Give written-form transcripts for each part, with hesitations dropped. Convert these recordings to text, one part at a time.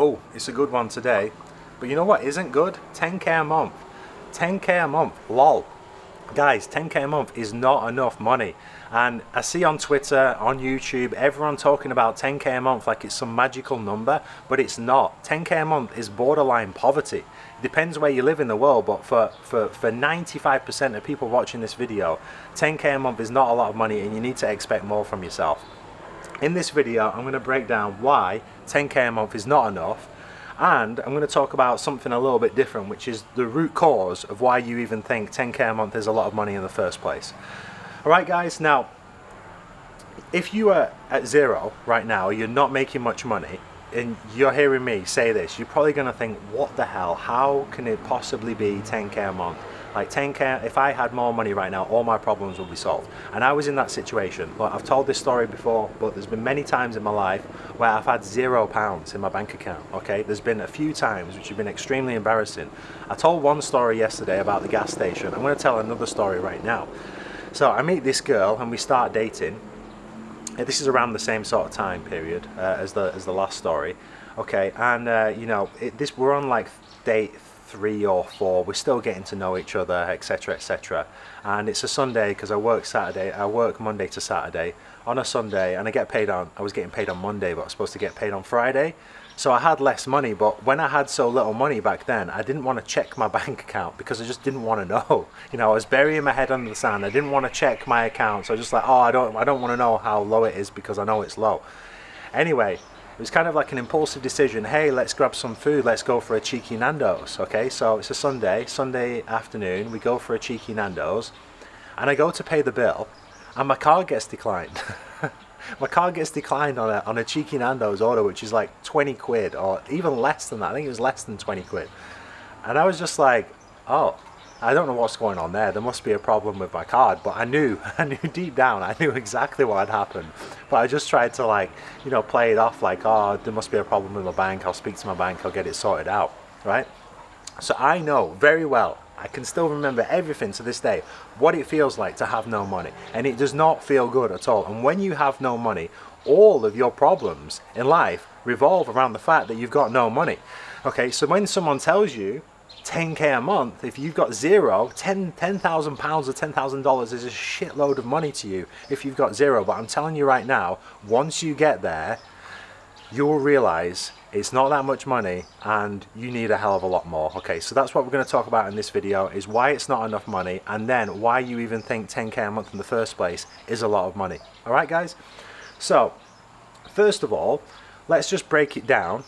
Oh, it's a good one today. But you know what isn't good? 10k a month. 10k a month. Lol. Guys, 10k a month is not enough money. And I see on Twitter, on YouTube, everyone talking about 10k a month like it's some magical number, but it's not. 10k a month is borderline poverty. It depends where you live in the world, but for 95% of people watching this video, 10k a month is not a lot of money and you need to expect more from yourself. In this video, I'm going to break down why 10k a month is not enough, and I'm going to talk about something a little bit different, which is the root cause of why you even think 10k a month is a lot of money in the first place. Alright guys, now if you are at zero right now, you're not making much money, and you're hearing me say this, you're probably going to think, what the hell, how can it possibly be 10k a month? Like 10k, if I had more money right now, all my problems would be solved. And I was in that situation. Look, I've told this story before, but there's been many times in my life where I've had £0 in my bank account, okay? There's been a few times which have been extremely embarrassing. I told one story yesterday about the gas station. I'm going to tell another story right now. So I meet this girl and we start dating. This is around the same sort of time period as the last story, okay? And you know, we're on like date 3 or 4. We're still getting to know each other, etc, etc. And it's a Sunday because I work Monday to Saturday. On a Sunday, and I was getting paid on Monday, but I was supposed to get paid on Friday. So I had less money, but when I had so little money back then, I didn't want to check my bank account because I just didn't want to know. You know, I was burying my head under the sand. I didn't want to check my account. So I was just like, oh, I don't want to know how low it is because I know it's low. Anyway, it was kind of like an impulsive decision. Hey, let's grab some food. Let's go for a cheeky Nando's. Okay, so it's a Sunday afternoon. We go for a cheeky Nando's, and I go to pay the bill, and my card gets declined. My card gets declined on a cheeky Nando's order, which is like 20 quid, or even less than that. I think it was less than 20 quid. And I was just like, oh, I don't know what's going on there. There must be a problem with my card. But I knew deep down, I knew exactly what had happened. But I just tried to, like, you know, play it off like, oh, there must be a problem with my bank. I'll speak to my bank. I'll get it sorted out, right? So I know very well, I can still remember everything to this day, what it feels like to have no money. And it does not feel good at all. And when you have no money, all of your problems in life revolve around the fact that you've got no money. Okay, so when someone tells you 10k a month, if you've got zero, £10,000 or $10,000 is a shitload of money to you if you've got zero. But I'm telling you right now, once you get there, you'll realize it's not that much money and you need a hell of a lot more. Okay, so that's what we're going to talk about in this video, is why it's not enough money, and then why you even think 10k a month in the first place is a lot of money. All right guys, so first of all, let's just break it down.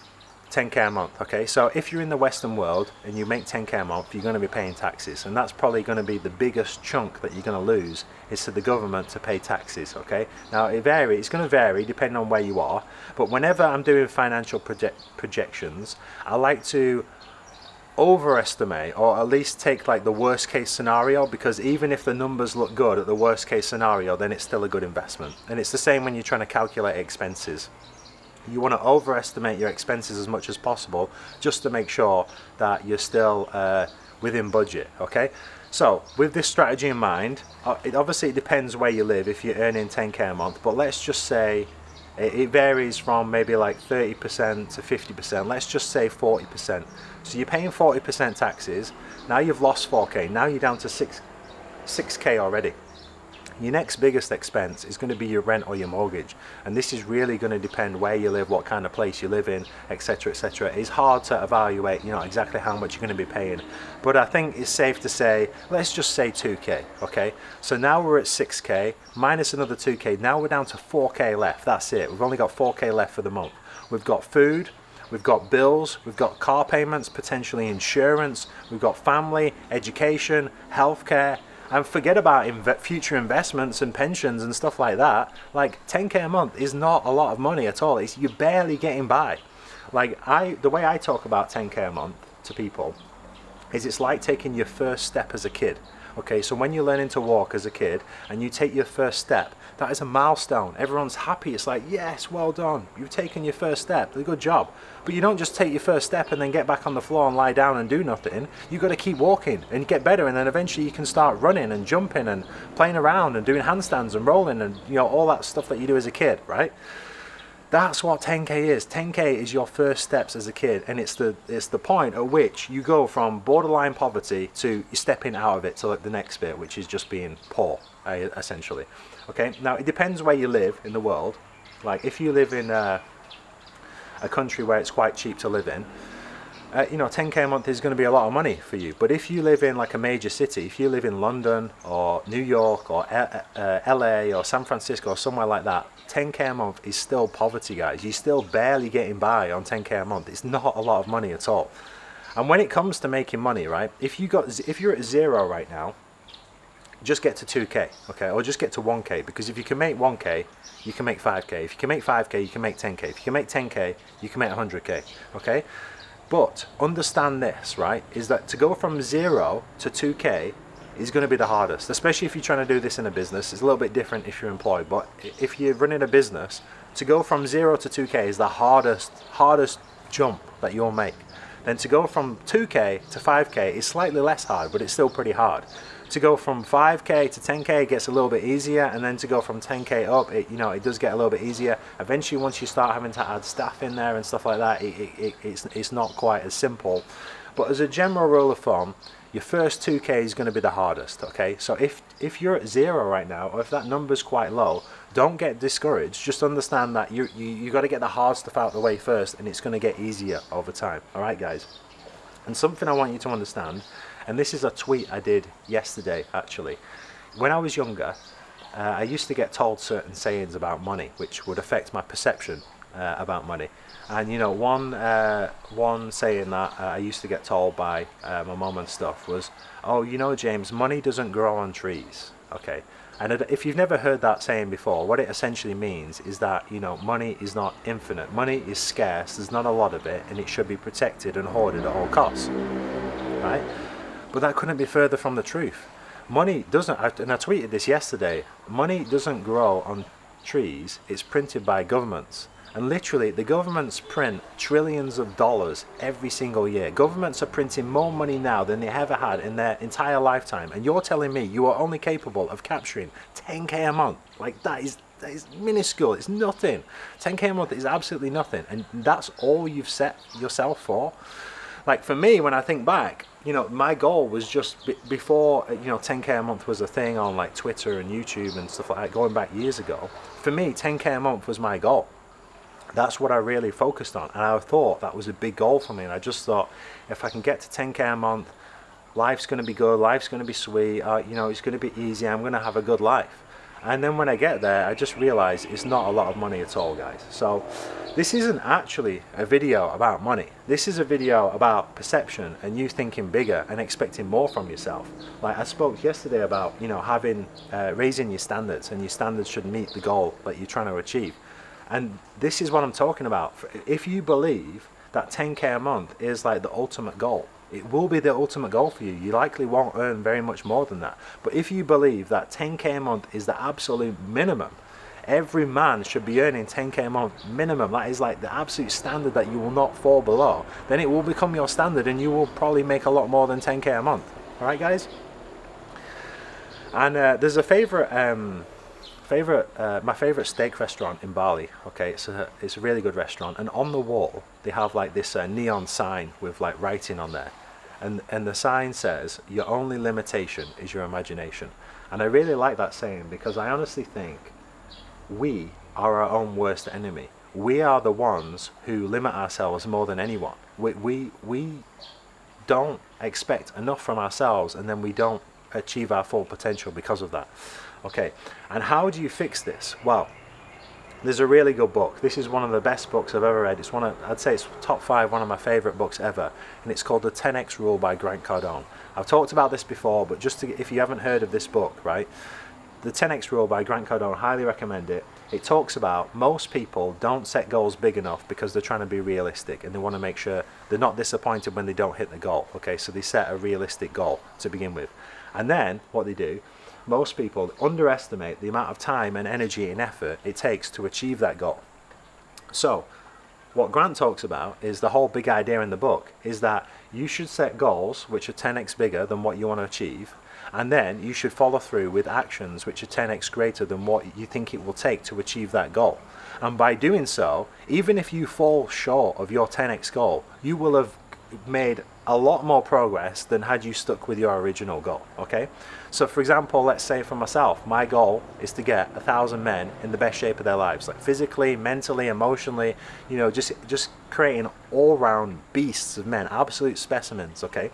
10k a month. Okay, so if you're in the Western world and you make 10k a month, you're going to be paying taxes, and that's probably going to be the biggest chunk that you're going to lose, is to the government to pay taxes. Okay, now it's going to vary depending on where you are, but whenever I'm doing financial projections, I like to overestimate, or at least take like the worst case scenario, because even if the numbers look good at the worst case scenario, then it's still a good investment. And it's the same when you're trying to calculate expenses. You want to overestimate your expenses as much as possible, just to make sure that you're still within budget. Okay, so with this strategy in mind, obviously it depends where you live if you're earning 10k a month, but let's just say it varies from maybe like 30% to 50%. Let's just say 40%. So you're paying 40% taxes. Now you've lost 4k. Now you're down to 6k already. Your next biggest expense is going to be your rent or your mortgage, and this is really going to depend where you live, what kind of place you live in, etc, etc. It's hard to evaluate, you know, exactly how much you're going to be paying, but I think it's safe to say, let's just say 2k. Okay, so now we're at 6k minus another 2k. Now we're down to 4k left. That's it. We've only got 4k left for the month. We've got food, we've got bills, we've got car payments, potentially insurance, we've got family, education, healthcare. And forget about future investments and pensions and stuff like that. Like 10k a month is not a lot of money at all. You're barely getting by. Like the way I talk about 10k a month to people is it's like taking your first step as a kid. Okay, so when you're learning to walk as a kid and you take your first step, that is a milestone. Everyone's happy. It's like, yes, well done. You've taken your first step. Good job. But you don't just take your first step and then get back on the floor and lie down and do nothing. You've got to keep walking and get better, and then eventually you can start running and jumping and playing around and doing handstands and rolling and, you know, all that stuff that you do as a kid, right? That's what 10k is. 10k is your first steps as a kid, and it's the point at which you go from borderline poverty to stepping out of it to like the next bit, which is just being poor, essentially. Okay, now it depends where you live in the world. Like if you live in a country where it's quite cheap to live in, you know, 10k a month is going to be a lot of money for you. But if you live in like a major city, if you live in London or New York or LA or San Francisco or somewhere like that, 10k a month is still poverty, guys. You're still barely getting by on 10k a month. It's not a lot of money at all. And when it comes to making money, right, if you're at 0 right now, just get to 2k, okay, or just get to 1k, because if you can make 1k, you can make 5k. If you can make 5k, you can make 10k. If you can make 10k, you can make 100k, okay? But understand this, right, is that to go from 0 to 2k is going to be the hardest, especially if you're trying to do this in a business. It's a little bit different if you're employed, but if you're running a business, to go from 0 to 2k is the hardest jump that you'll make. Then to go from 2k to 5k is slightly less hard, but it's still pretty hard. To go from 5k to 10k gets a little bit easier, and then to go from 10k up, it does get a little bit easier. Eventually, once you start having to add staff in there and stuff like that, it's not quite as simple. But as a general rule of thumb, your first 2k is going to be the hardest, okay? So if you're at 0 right now, or if that number's quite low, don't get discouraged. Just understand that you got to get the hard stuff out of the way first, and it's going to get easier over time. All right, guys? And something I want you to understand, and this is a tweet I did yesterday, actually. When I was younger, I used to get told certain sayings about money, which would affect my perception about money. And you know, one saying that I used to get told by my mum and stuff was, "Oh, you know, James, money doesn't grow on trees." Okay, and if you've never heard that saying before, what it essentially means is that, you know, money is not infinite. Money is scarce. There's not a lot of it, and it should be protected and hoarded at all costs, right? But that couldn't be further from the truth. Money doesn't, and I tweeted this yesterday, money doesn't grow on trees. It's printed by governments. And literally, the governments print trillions of dollars every single year. Governments are printing more money now than they ever had in their entire lifetime. And you're telling me you are only capable of capturing 10k a month? Like, that is minuscule. It's nothing. 10k a month is absolutely nothing. And that's all you've set yourself for? Like, for me, when I think back, you know, my goal was just before, you know, 10k a month was a thing on like Twitter and YouTube and stuff like that, going back years ago. For me, 10k a month was my goal. That's what I really focused on, and I thought that was a big goal for me. And I just thought, if I can get to 10k a month, life's going to be good, life's going to be sweet, you know, it's going to be easy, I'm going to have a good life. And then when I get there, I just realized it's not a lot of money at all, guys. So this isn't actually a video about money. This is a video about perception and you thinking bigger and expecting more from yourself. Like I spoke yesterday about, you know, having raising your standards, and your standards should meet the goal that you're trying to achieve. And this is what I'm talking about. If you believe that 10k a month is like the ultimate goal, it will be the ultimate goal for you. You likely won't earn very much more than that. But if you believe that 10k a month is the absolute minimum, every man should be earning 10k a month minimum, that is like the absolute standard that you will not fall below, then it will become your standard and you will probably make a lot more than 10k a month. All right, guys? And there's a my favorite steak restaurant in Bali. Okay, it's a really good restaurant, and on the wall they have like this neon sign with like writing on there, and the sign says, "Your only limitation is your imagination." And I really like that saying, because I honestly think we are our own worst enemy. We are the ones who limit ourselves more than anyone. We don't expect enough from ourselves, and then we don't achieve our full potential because of that. Okay, and how do you fix this? Well, there's a really good book. This is one of the best books I've ever read. It's I'd say it's top 5, one of my favorite books ever, and it's called The 10X Rule by Grant Cardone. I've talked about this before, but just if you haven't heard of this book, right? The 10X Rule by Grant Cardone, highly recommend it. It talks about most people don't set goals big enough because they're trying to be realistic, and they want to make sure they're not disappointed when they don't hit the goal. Okay, so they set a realistic goal to begin with, and then what they do, most people underestimate the amount of time and energy and effort it takes to achieve that goal. So what Grant talks about is the whole big idea in the book is that you should set goals which are 10x bigger than what you want to achieve, and then you should follow through with actions which are 10x greater than what you think it will take to achieve that goal. And by doing so, even if you fall short of your 10x goal, you will have made a lot more progress than had you stuck with your original goal. Okay, so for example, let's say for myself, my goal is to get 1,000 men in the best shape of their lives, like physically, mentally, emotionally, you know, just creating all-round beasts of men, absolute specimens. Okay,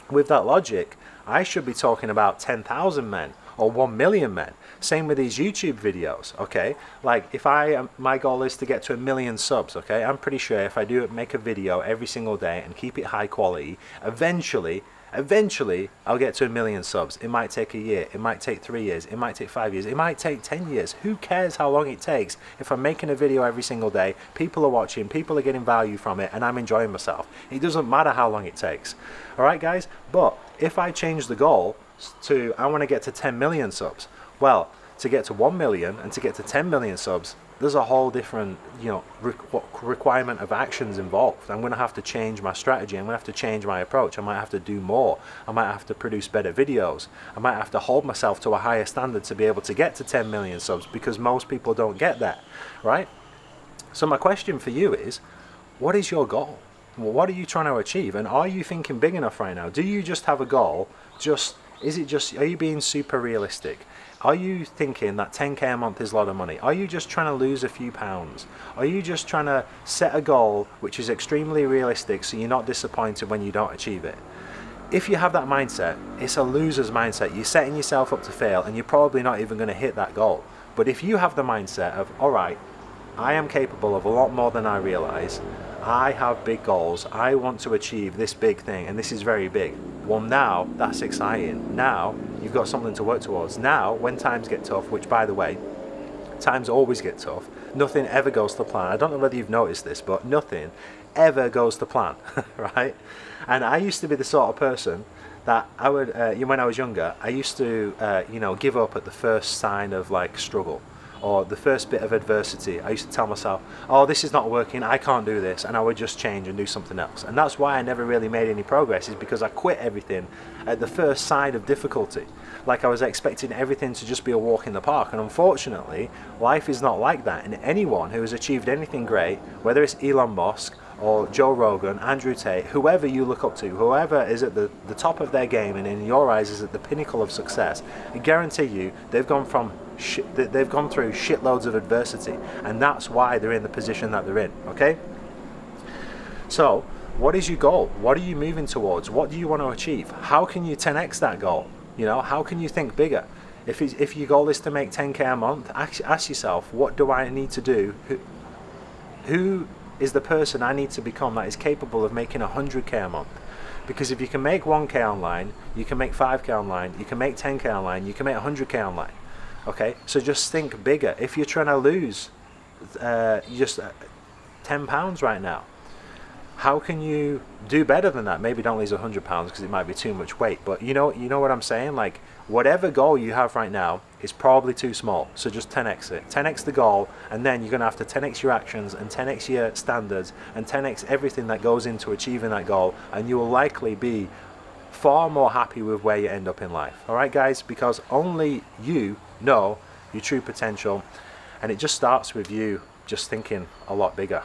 with that logic, I should be talking about 10,000 men or 1 million men. Same with these YouTube videos. Okay, like if my goal is to get to 1 million subs. Okay, I'm pretty sure if I do make a video every single day and keep it high quality, eventually I'll get to 1 million subs. It might take a year, it might take 3 years, it might take 5 years, it might take 10 years. Who cares how long it takes? If I'm making a video every single day, people are watching, people are getting value from it, and I'm enjoying myself. It doesn't matter how long it takes. All right, guys? But if I change the goal to, I want to get to 10 million subs, well, to get to 1 million and to get to 10 million subs, there's a whole different, you know, requirement of actions involved. I'm going to have to change my strategy. I'm going to have to change my approach. I might have to do more. I might have to produce better videos. I might have to hold myself to a higher standard to be able to get to 10 million subs, because most people don't get that, right? So my question for you is, what is your goal? Well, what are you trying to achieve? And are you thinking big enough right now? Do you just have a goal? Are you being super realistic? Are you thinking that 10k a month is a lot of money? Are you just trying to lose a few pounds? Are you just trying to set a goal which is extremely realistic so you're not disappointed when you don't achieve it? If you have that mindset, it's a loser's mindset. You're setting yourself up to fail, and you're probably not even going to hit that goal. But if you have the mindset of, all right, I am capable of a lot more than I realize, I have big goals, I want to achieve this big thing, and this is very big. Well, now that's exciting. Now you've got something to work towards. Now when times get tough, which by the way, times always get tough, nothing ever goes to plan. I don't know whether you've noticed this, but nothing ever goes to plan, right? And I used to be the sort of person that I would, when I was younger, I used to, you know, give up at the first sign of like struggle, or the first bit of adversity. I used to tell myself, oh, this is not working, I can't do this, and I would just change and do something else. And that's why I never really made any progress, is because I quit everything at the first sign of difficulty. Like I was expecting everything to just be a walk in the park, and unfortunately, life is not like that. And anyone who has achieved anything great, whether it's Elon Musk, or Joe Rogan, Andrew Tate, whoever you look up to, whoever is at the top of their game and in your eyes is at the pinnacle of success, I guarantee you they've gone through shitloads of adversity, and that's why they're in the position that they're in. Okay, so what is your goal? What are you moving towards? What do you want to achieve? How can you 10x that goal? You know, how can you think bigger? If your goal is to make 10k a month, ask yourself, what do I need to do? Who is the person I need to become that is capable of making 100k a month? Because if you can make 1k online, you can make 5k online, you can make 10k online, you can make 100k online. Okay, so just think bigger. If you're trying to lose just 10 pounds right now, how can you do better than that? Maybe don't lose 100 pounds because it might be too much weight, but you know what I'm saying? Like, whatever goal you have right now is probably too small, so just 10x it. 10x the goal, and then you're gonna have to 10x your actions and 10x your standards and 10x everything that goes into achieving that goal, and you will likely be far more happy with where you end up in life. All right, guys, because only you know your true potential, and it just starts with you just thinking a lot bigger.